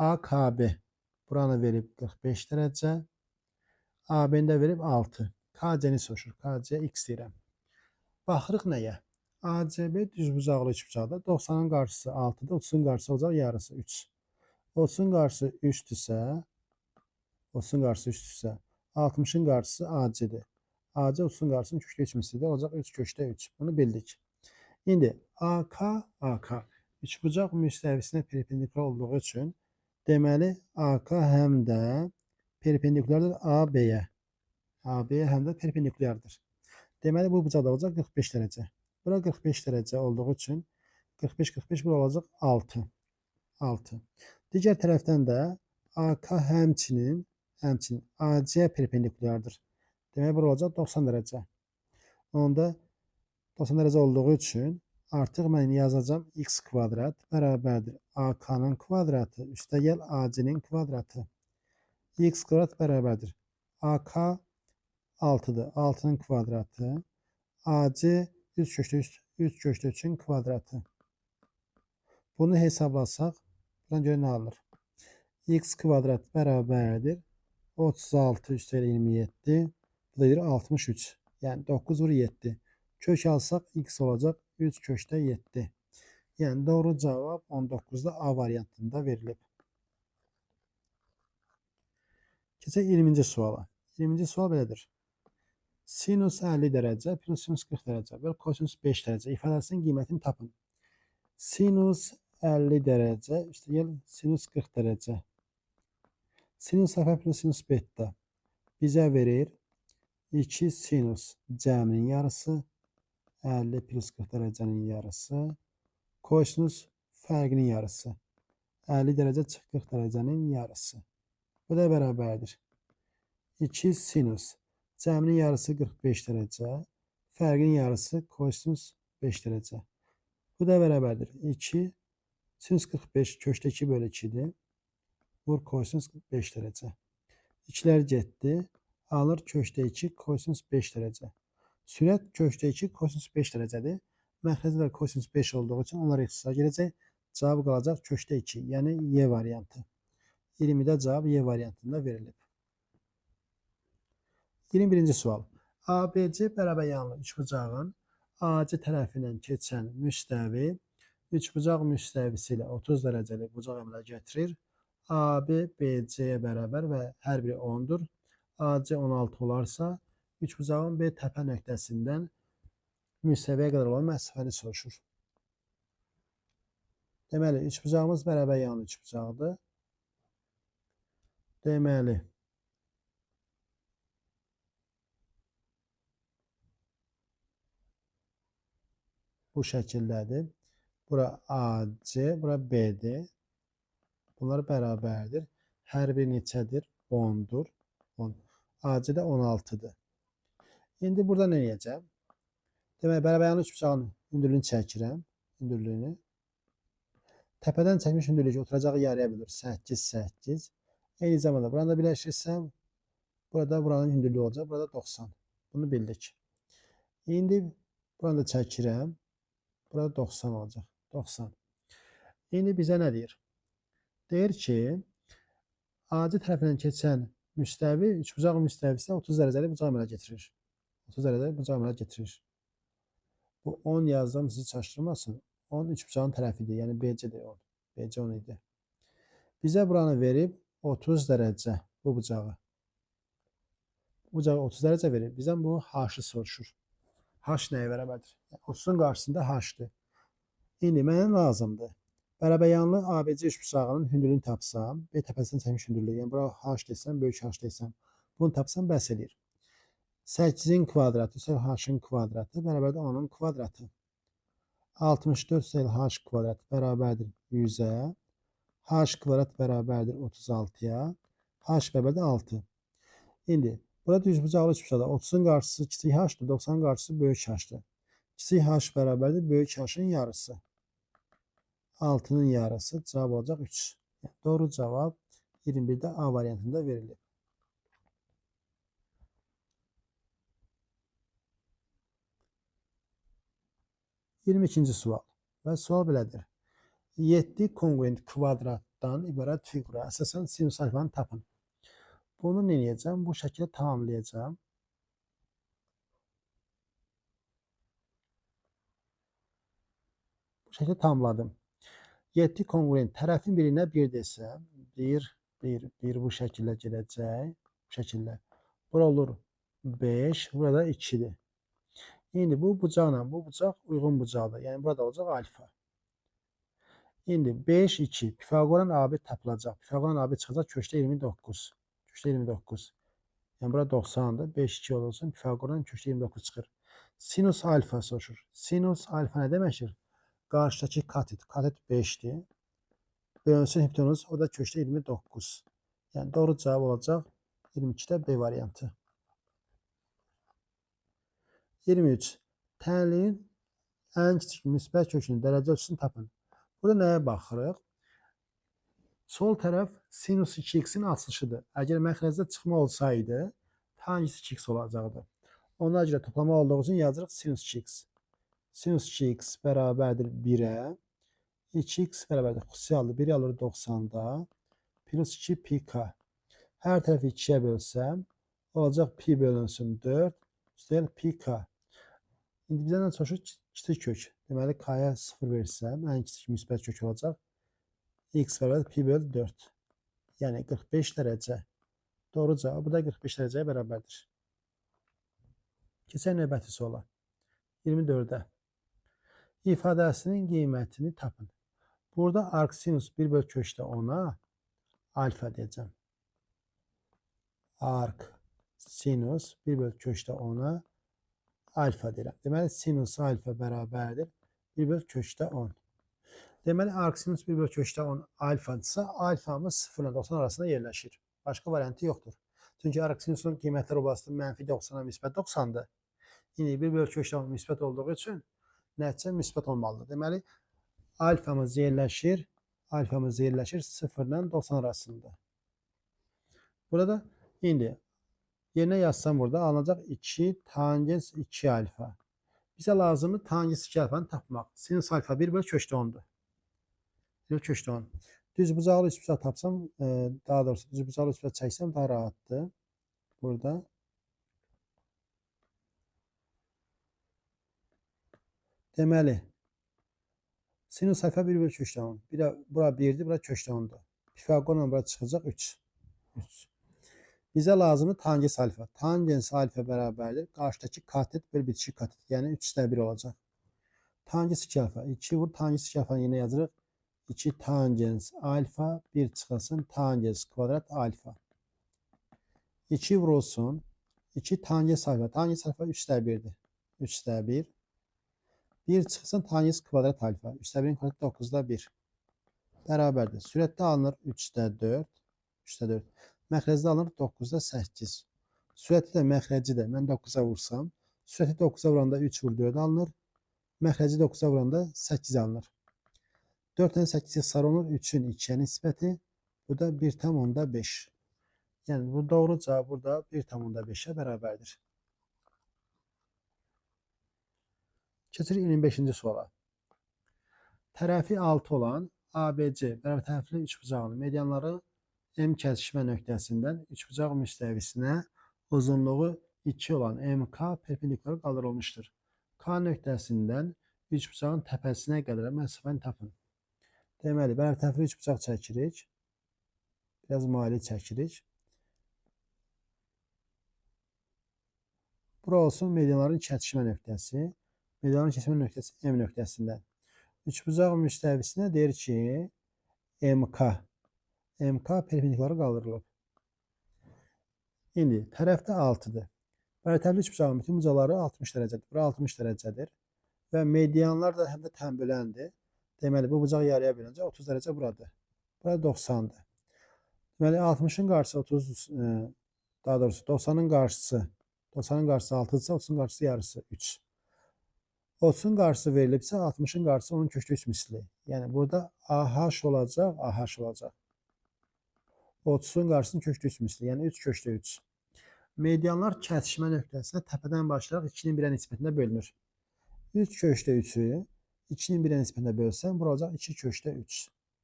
AKB buranı verib 45 dərəcə. AB-ni də verib 6. KC-ni soruşur. KC x deyirəm. Baxırıq nəyə? ACB düzbucaqlı üçbucaqda 90'ın qarşısı 6'dır. 30'un qarşısı olacaq yarısı 3. 30'un qarşısı 3'dürsə 60'ın qarşısı AC-dir. AC 30'un qarşısının kökdə 3 mislidir. Olacaq 3 kökdə 3. Bunu bildik. İndi AK üçbucaq müstəvisinə perpendikular olduğu üçün deməli AK həm də perpendikulardır AB-yə. AB-yə həm də perpendikulardır. Deməli bu bucaqda olacaq 45 dərəcə. Bura 45 dərəcə olduğu üçün 45 bu olacaq 6. Digər tərəfdən də AK həmçinin AC perpendikulardır. Demək bura olacaq 90 dərəcə. Onda 90 dərəcə olduğu üçün artıq mən yazacağım x kvadrat bərabərdir AK-nın kvadratı üstəgəl AC-nin kvadratı. X kvadrat bərabərdir. AK 6'dır. 6'nın kvadratı. AC 3 kökdə 3'ün kvadratı. Bunu hesablasaq, buradan görə nə alınır? X kvadrat bərabərdir 36 üstəgəl 27. Bu da edir 63. Yəni 9 vur 7. Kök alsaq x olacaq 3 kökdə 7. Yəni doğru cavab 19'da A variantında verilib. Keçək 20-ci suala. 20-ci sual belədir. Sinus 50 dərəcə plus sinus 40 dərəcə və kosinus 5 dərəcə ifadəsinin qiymətini tapın. Sinus 50 dərəcə üstəgəl sinus 40 dərəcə. Sinus alfa plus sinus beta bizə verir 2 sinus cəminin yarısı 50 plus 40 dərəcənin yarısı. Kosinus fərqinin yarısı 50 dərəcə çıx 40 dərəcənin yarısı. Bu da bərabərdir. 2 sinus cəminin yarısı 45 dərəcə. Fərqinin yarısı kosinus 5 dərəcə. Bu da bərabərdir. 2 sinus 45 köşdə 2 bölü 2'dir. Vur kosinus 5 dərəcə. 2'lər getdi. Alır köşdə 2 kosinus 5 dərəcə. Sürət köşdə 2 kosinus 5 dərəcədir. Məxrəcdə də kosinus 5 olduğu üçün onlar ixtisara gələcək. Cavab qalacaq köşdə 2, yəni Y variantı. 20-də cavab Y variantında verilib. 21-ci sual. ABC bərabəryanlı üçbucağın AC tərəfindən keçən müstəvi üçbucaq müstəvisi ilə 30 dərəcəlik bucaq əmələ gətirir. AB BC-yə bərabər və hər biri 10'dur. AC 16 olarsa, üçbucağın B təpə nöqtəsindən müstəviyə qədər olan məsafəni soruşur. Deməli, üçbucağımız bərabəryanlı üçbucaqdır. Deməli, bu şəkildədir. Bura AC, bura BD. Bunlar bərabərdir. Hər biri neçədir? 10'dur. 10. AC də 16'dır. İndi burada nə edəcəm? Deməli, bərabəryanlı üçbucağın hündürlüyünü çəkirəm. Hündürlüyünü. Təpədən çəkmiş hündürlüyü oturacağı yarıya bölür. 8, 8. Eyni zamanda burada birləşirsəm, burada buranın hündürlüyü olacaq. Burada 90. Bunu bildik. İndi burada çəkirəm. Burada 90 olacaq. 90. İndi bizə nə deyir? Deyir ki, AC tərəfindən keçən müstəvi, üçbucaq müstəvisi 30 dərəcəli bucaq əmələ getirir. 30 dərəcəli bucaq əmələ getirir. Bu 10 yazdım, sizi çaşdırmasın. 10 üçbucağın tərəfidir, yəni BC-dir 10. BC 10 idi. Bizə buranı verib 30 dərəcə bu bucağı. Bu bucağı 30 dərəcə verir. Bizdən bu H-ı soruşur. H nəyə bərabərdir? 30'un qarşısında H-dır. İndi mənə lazımdır. Bərabəryanlı ABC üçbucağının hündürlüyünü tapsam, B təpəsindən çəkmiş hündürlüyü, yəni bura H desəm, böyük H desəm, bunu tapsam bəs edir. 8'in kvadratı ise H'ın kvadratı bərabərdir 10'un kvadratı. 64 ise H kvadrat bərabərdir 100'ə. H kvadrat bərabərdir 36'ya. H bərabərdir 6. İndi burada düzbucaqlı üçbucaqda 30'un qarşısı kiçik H'dır, 90'ın qarşısı böyük H'dır. Kiçik H bərabərdir böyük H'ın yarısı. 6'nın yarısı cavab olacaq 3. Yəni, doğru cavab 21'də A variantında verilir. 22-ci sual. Və sual belədir. 7 kongruent kvadratdan ibarət fiqura əsasən sinus alfanı tapın. Bunu nə edəcəm? Bu şəkildə tamamlayacağım. Bu şəkildə tamamladım. 7 kongruent tərəfin birinə 1 desəm, 1 bu şəkildə gedəcək. Bu şəkildə. Bura olur 5, burada 2'dir. İndi bu bucaqla bu bucaq uyğun bucaqdır. Yəni burada olacaq alfa. İndi 5, 2. Pifaqoran AB tapılacaq. Pifaqoran AB çıxacaq köşdə 29. Köşdə 29. Yəni bura 90'dır. 5, 2 olursun. Pifaqoran köşdə 29 çıxır. Sinus alfa soruşur. Sinus alfa nə deməkdir? Qarşıdakı katet. Katet 5'dir. Bölünsün hipotenuz. O da köşdə 29. Yəni doğru cavab olacaq 22'də B variantı. 23. Tənliyin ən kiçik müsbət kökünün dərəcə ölçüsünü tapın. Burada nəyə baxırıq? Sol tərəf sinus 2x'in açılışıdır. Əgər məxrəcdə çıxma olsaydı, tangisi 2x olacaqdı. Ona görə toplama olduğu üçün yazırıq sinus 2x. Sinus 2x bərabərdir 1'ə. 2x bərabərdir xüsusi alır. 1'i alır 90'da. Plus 2 pi k. Hər tərəfi 2'yə bölsəm, olacaq pi bölünsün 4. Üstəlik pi k. İndi bizə nə soruşur? Kiçik kök. Deməli, k-ya 0 versəm, ən kiçik müsbət kök olacaq. X bərabər pi böl 4. Yəni 45 dərəcə. Doğru cavab bu da 45 dərəcəyə bərabərdir. Keçək növbəti suala. 24'də. İfadəsinin qiymətini tapın. Burada arc sinus 1 böl köşdə 10'a alfa deyəcəm. Arc sinus 1 bölü kökdə 10-a alfa deyirəm. Deməli, sinus alfa bərabərdir 1 bölü kökdə 10. Deməli, arcsinus 1 bölü kökdə 10 alfadırsa, alfamız 0 ilə 90 arasında yerləşir. Başqa variantı yoxdur. Çünki arcsinusun qiymətlər oblasında mənfi 90-a müsbət 90-dır. İndi 1 bölü kökdə 10 müsbət olduğu üçün nəticə müsbət olmalıdır. Deməli, alfamız yerləşir 0 ilə 90 arasında. Burada indi yerinə yazsam burada alınacaq 2 tangens 2 alfa. Bizə lazımdır tangens 2 alfanı tapmaq. Sinus alfa 1 bölü kökdə 10'dur. 1 bölü kökdə 10. Düz bucaqlı üç bucaq tapsam, daha doğrusu düz bucaqlı üç bucaq çəksəm daha rahatdır. Burada. Deməli, sinus alfa 1 bölü kökdə 10. Bura 1'dir, bura kökdə 10'dur. Pifagorla bura çıxacaq 3. Bizə lazımdır tangens alfa. Tangens alfa bərabərdir. Qarşıdakı katet bölü bitişik katet. Yəni 3/1 olacaq. Tangens 2 alfa. 2 vur tangens 2 alfanı yenə yazırıq. 2 tangens alfa 1 çıxılsın tangens kvadrat alfa. 2 vurulsun. 2 tangens alfa. Tangens alfa 3/1'dir. 3/1. 1 çıxsın tangens kvadrat alfa. 3/1'in kvadratı 9/1. Bərabərdir. Sürətdə alınır 3/4. 3/4. Məxrəcdə alınır 9/8. Sürəti də məxrəci də mən 9'a vursam, sürəti 9'a vuranda 3 vur 4 alınır. Məxrəci 9'a vuranda 8 alınır. 4'dən 8'e sarı olur 3'ün 2'yə nisbəti. Bu da 1/5. Yəni bu doğru cavab burada 1/5'ə bərabərdir. Keçirik 25-ci suala. Tərəfi 6 olan ABC bərabər tərəfli üçbucağının medianları M kəsişmə nöqtəsindən üçbucaq müstəvisinə uzunluğu 2 olan MK perpendikular qaldırılmışdır. K nöqtəsindən üçbucağın təpəsinə qədər məsafəni tapın. Deməli, bərabər tərəfli üçbucaq çəkirik. Biraz maili çəkirik. Bura olsun medianların kəsişmə nöqtəsi. Medianların kəsişmə nöqtəsi M nöqtəsindən. Üçbucaq müstəvisinə deyir ki, MK perpendikuları qaldırılıb. İndi tərəfdə 6'dır. Bərabər üçbucağın bütün bucaqları 60 dərəcədir. Bura 60 dərəcədir. Və medianlar da həm də tənböləndir. Deməli, bu bucaq yarıya bölünəcək 30 dərəcə buradır. Bura 90'dır. Deməli, 60'ın qarşısı 30, daha doğrusu 90'ın qarşısı 6'dırsa 30'un qarşısı yarısı 3. 30'un qarşısı verilibsə 60'ın qarşısı onun kökdə 3 misli. Yəni burada AH olacaq, AH olacaq. 30'un qarşısının kökdə 3 misli, yəni 3 kökdə 3. Medianlar kəsişmə nöqtəsinə təpədən başlayaraq 2'nin 1'ə nisbətində bölünür. 3 kökdə 3'ü 2'nin 1'ə nisbətində bölsəm, bura olacaq 2 kökdə 3.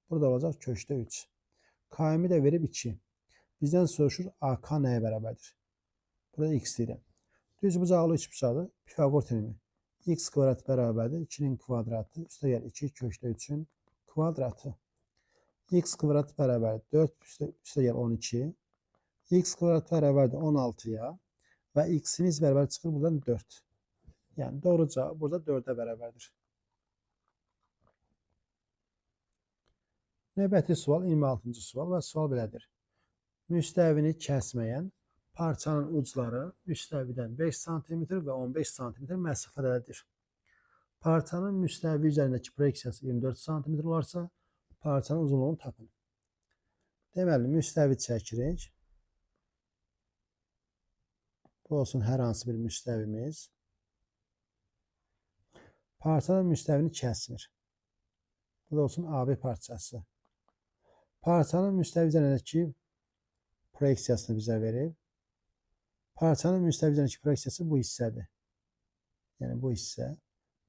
Burada olacaq kökdə 3. K'mi də verib 2. Bizdən soruşur AK nəyə bərabərdir? Burada x deyirəm. Düz bucaqlı üçbucaqlı Pifagor teoremi. X kvadrat bərabərdir 2'nin kvadratı üstə gəl 2 kökdə 3'ün kvadratı. X kvadrat bərabərdir 4 üstə gəl 12. X kvadrat bərabərdir 16'ya və x'imiz bərabər çıxır buradan 4. Yəni doğru cavab burada 4'ə bərabərdir. Növbəti sual 26-cı sual və sual belədir. Müstəvini kəsməyən parçanın ucları müstəvidən 5 cm və 15 cm məsafədədir. Parçanın müstəvi üzərindəki proyeksiyası 24 cm olarsa, parçanın uzunluğunu tapın. Deməli, müstəvi çəkirik. Bu olsun hər hansı bir müstəvimiz. Parçanın müstəvini kəsmir. Bu da olsun AB parçası. Parçanın müstəvi üzərindəki proyeksiyasını bizə verir. Parçanın müstəvi üzərindəki proyeksiyası bu hissədir. Yəni bu hissə.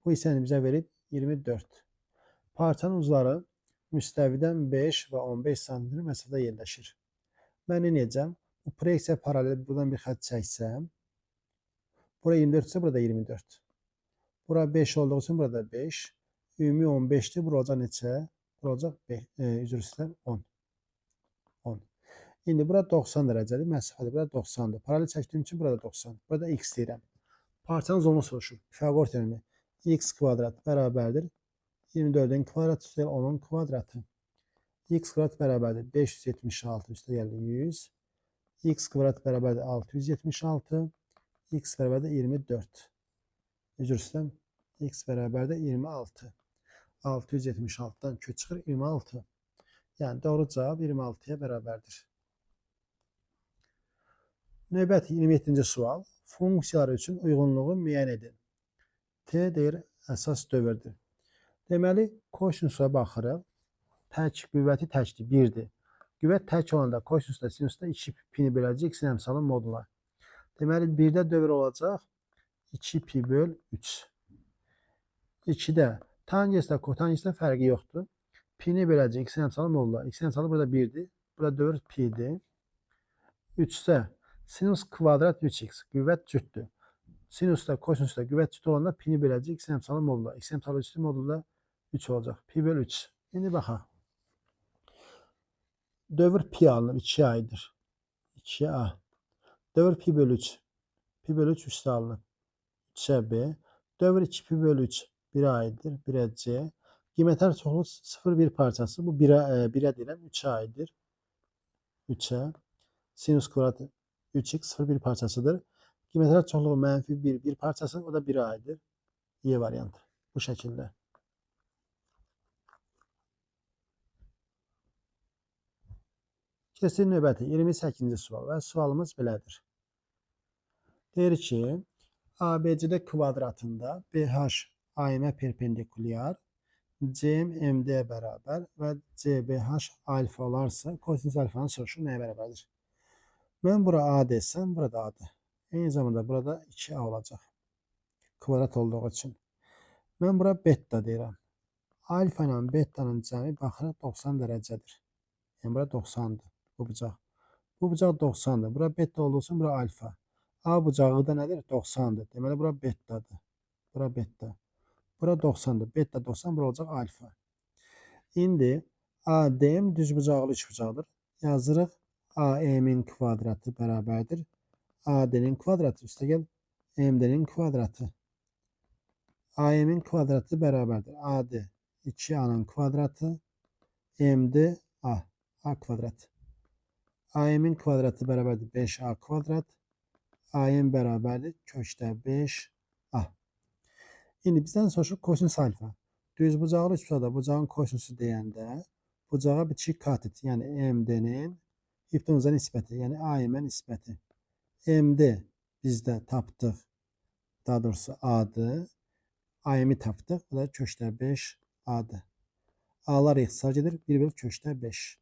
Bu hissəni bizə verib 24. Parçanın ucları müstəvidən 5 və 15 cm məsafədə yerləşir. Mən nə edəcəm? Bu proyeksiya paralel buradan bir xətt çəksəm. Bura 24 ise burada 24. Bura 5 olduğu için burada 5. Ümumi 15'ti. Bura olacaq neçə? Bura olacaq üzr istəyirəm 10. 10. İndi bura 90 dərəcədir. Məsafədir. Burada 90'dır. Paralel çəkdiyim için burada 90. Burada x deyirəm. Parçanın uzunluğunu soruşur. Pifagor teoremi. X kvadrat bərabərdir 24'ün kvadratı üstə 10'un kvadratı. X kvadrat bərabərdir 576 üstə gəldi 100. X kvadrat bərabərdir 676. X bərabərdir 24. Üzr istəyirəm. X bərabərdir 26. 676'dan kök çıxır 26. Yəni doğru cavab 26'ya bərabərdir. Növbəti 27-ci sual. Funksiyalar üçün uyğunluğu müəyyən edin. T deyir əsas dövrdür. Deməli, kosinüsə baxırıq. Tək qüvvəti təkdir, 1'dir. Qüvvət tək olanda kosinüslə sinüsdə 2 pini böləcək, x-in əmsalı modula. Deməli, 1'də dövr olacaq 2 pi böl 3. 2'də tangeslə kotangeslə fərqi yoxdur. Pini böləcək, x-in əmsalı modula. X-in əmsalı burada 1'dir. Burada dövr pi'dir. 3'də sinus kvadrat 3x. Qüvvət cütdür. Sinusla kosinusla qüvvət cüt olanda pini böləcək, x-in əmsalı modula. X-in əmsalı üstü modulda 3 olacaq. Pi böl 3. İndi baxaq. Dövr pi alınır. 2 aydır. 2a. Dövr pi böl 3. Pi böl 3 üstü alınır. 3'ə b. Dövr 2 pi böl 3. 1 aydır. 1'ə c. Qiymətlər çoxluq 0,1 parçası. Bu 1'ə deyirəm. 3'ə aydır. 3'ə. Sinus kvadrat 3x 0,1 parçasıdır. Qiymətlər çoxluğu -1, 1 parçası. O da 1'ə aydır. Y variantı. Bu şəkildə. Keçdik növbəti 28-ci sual və sualımız belədir. Deyir ki, ABCD kvadratında BH AM-ə perpendikulyar, CM MD bərabər və CBH alfa olarsa, kosinüs alfanın soruşu nəyə bərabərdir? Mən bura A desəm, burada A'dır. Eyni zamanda burada 2A olacaq. Kvadrat olduğu üçün. Mən bura beta deyirəm. Alfa ilə beta'nın cəmi baxırıq 90 dərəcədir. Yəni bura 90'dır. Bu bucaq. Bu bucaq 90'dır. Bura beta olduğu için bura alfa. A bucağı da nədir? 90'dır. Deməli bura betadır. Bura beta. Bura 90'dır. Beta 90, bura olacaq alfa. İndi ADM düz bucaqlı üç bucaqdır. Yazırıq. AM'in kvadratı bərabərdir. AD'nin kvadratı üstə gəl. MD'nin kvadratı. AM'in kvadratı bərabərdir. AD 2A'nın kvadratı. MD A kvadrat. AM'in kvadratı bərabərdir 5A kvadrat. AM bərabərdir kökdə 5A. İndi bizdən soruşur kosinüs alfa. Düz bucaqlı üç bucaqda bucağın kosinüsü deyəndə bucağa bitişik katet, yəni MD'nin hipotenuza nisbəti, yəni AM-ə nisbəti. MD bizdə tapdıq, daha doğrusu A'dır. AM-i tapdıq, bu da kökdə 5A'dır. A'lar ixtisar gedir, 1 böl kökdə 5.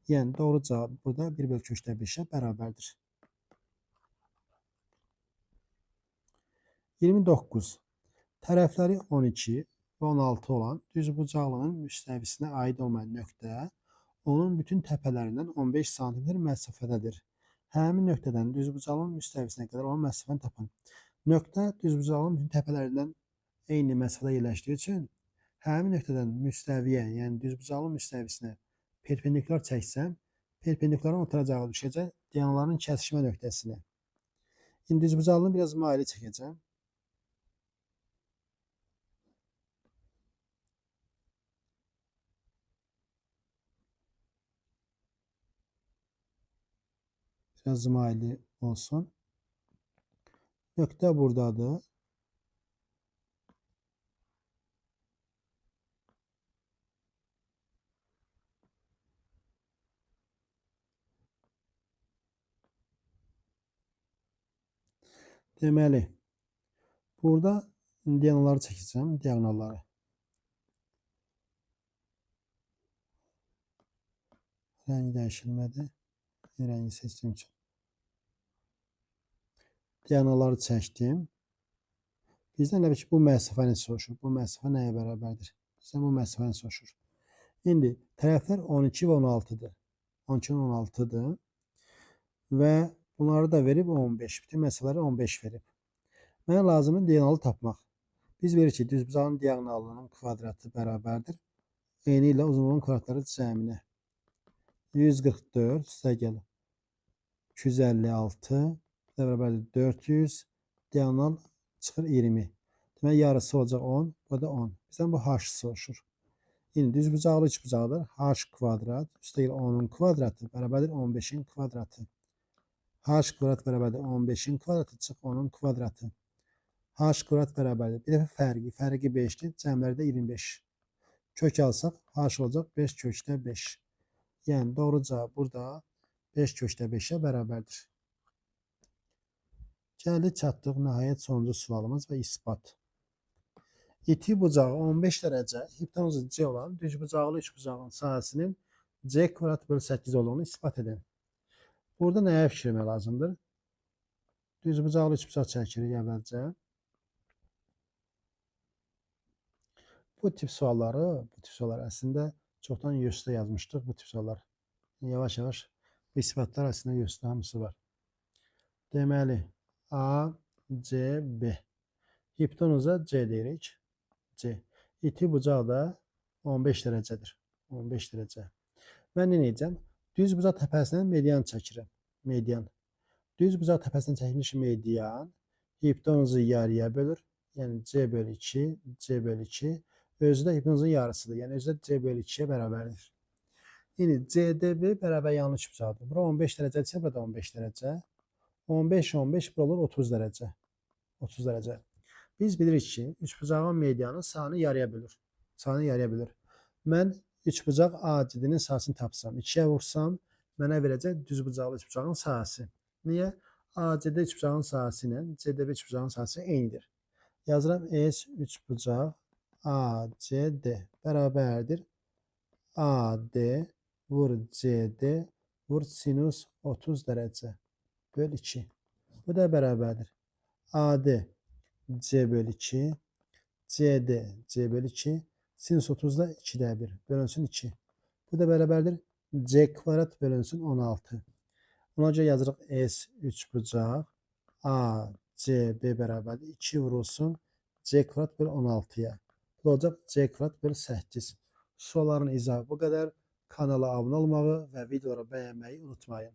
Yəni doğru cavab burada 1 böl kökdə 5'ə bərabərdir. 29. Tərəfləri 12 və 16 olan düzbucaqlının müstəvisinə aid olmayan nöqtə onun bütün təpələrindən 15 sm məsafədədir. Həmin nöqtədən düzbucaqlının müstəvisinə qədər olan məsafəni tapın. Nöqtə düzbucaqlının bütün təpələrindən eyni məsafədə yerləşdiyi üçün həmin nöqtədən müstəviyə, yəni düzbucaqlının müstəvisinə perpendikular çəksəm, perpendikuların oturacağı düşəcək diaqonalların kəsişmə nöqtəsinə. İndi düzbucaqlını biraz maili çəkəcəm. Biraz maili olsun. Nöqtə buradadır. Deməli, burada diaqonalları çəkəcəm, diaqonalları. Rəng dəyişilmədi. Rəngi seçdiyim üçün. Diaqonalları çəkdim. Bizdən elə ki, bu məsafəni soruşur. Bu məsafə nəyə bərabərdir? Bizdən bu məsafəni soruşur. İndi tərəflər 12 və 16'dır. 12 və 16'dır. Və bunları da verib 15. Bütün məsafələri 15 verib. Mənə lazımdır diaqonalı tapmaq. Biz veririk ki, düzbucağın diaqonalının kvadratı bərabərdir. Eni ilə uzunluğun kvadratları cəminə. 144 üstə gəlir. 256 bərabərdir 400. Diaqonal çıxır 20. Demək yarısı olacaq 10. Bu da 10. Bizdən bu h soruşur. İndi düzbucaqlı üçbucaqdır. H kvadrat üstə gəlir 10'un kvadratı bərabərdir 15'in kvadratı. H kvadrat bərabərdir 15'in kvadratı çıx onun kvadratı. H kvadrat bərabərdir. Bir dəfə fərqi. Fərqi 5'dir. Cəmlərdə 25. Kök alsaq H olacaq 5 kökdə 5. Yəni doğru cavab burada 5 kökdə 5'ə bərabərdir. Gəldik çatdıq nəhayət sonuncu sualımız və isbat. İti bucağı 15 dərəcə, hipotenuzu C olan düzbucaqlı üçbucağın sahəsinin C kvadrat bölü 8 olduğunu isbat edin. Burada nəyə fikir etmək lazımdır? Düzbucaqlı üçbucaq çəkirik əvvəlcə. Bu tip sualları əslində çoxdan YÖS-də yazmışdıq bu tip suallar. Yavaş-yavaş bu isbatlar əslində YÖS-də hamısı var. Deməli, A, C, B. Hipotenuza C deyirik. C. İti bucağı da 15 dərəcədir. 15 dərəcə. Mən nə edəcəm? Düz bucaq təpəsindən median çəkirəm. Median. Düz bucaq təpəsindən çəkilmiş median hipotenuzu yarıya bölür. Yəni C bölü 2, C bölü 2. Özü də hipotenuzun yarısıdır. Yəni özü də C bölü 2'yə bərabərdir. Yəni CDB bərabər yanlış bucaqdır. Bura 15 dərəcədirsə, burada 15 dərəcə. 15, 15 bura olur 30 dərəcə. 30 dərəcə. Biz bilirik ki, üçbucağın medianı sahəni yarıya bölür. Sahəni yarıya bölür. Mən üçbucaq ACD-nin sahəsini tapsam, 2'yə vursam, mənə verəcək düzbucaqlı üçbucağın sahəsi. Niyə? ACD üçbucağın sahəsi ilə CDB üçbucağın sahəsi eynidir. Yazıram S üçbucaq ACD bərabərdir. AD vur CD vur sinus 30 dərəcə böl 2. Bu da bərabərdir. AD C bölü 2, CD C bölü 2, sinüs 30'da 2'də 1 bölünsün 2. Bu da bərabərdir. C kvadrat bölünsün 16. Ona görə yazırıq S üçbucaq ACB bərabərdir. 2 vurulsun C kvadrat bölü 16'ya. Bu da olacaq C kvadrat bölü 8. Sualların izahı bu qədər. Kanala abunə olmağı və videoları bəyənməyi unutmayın.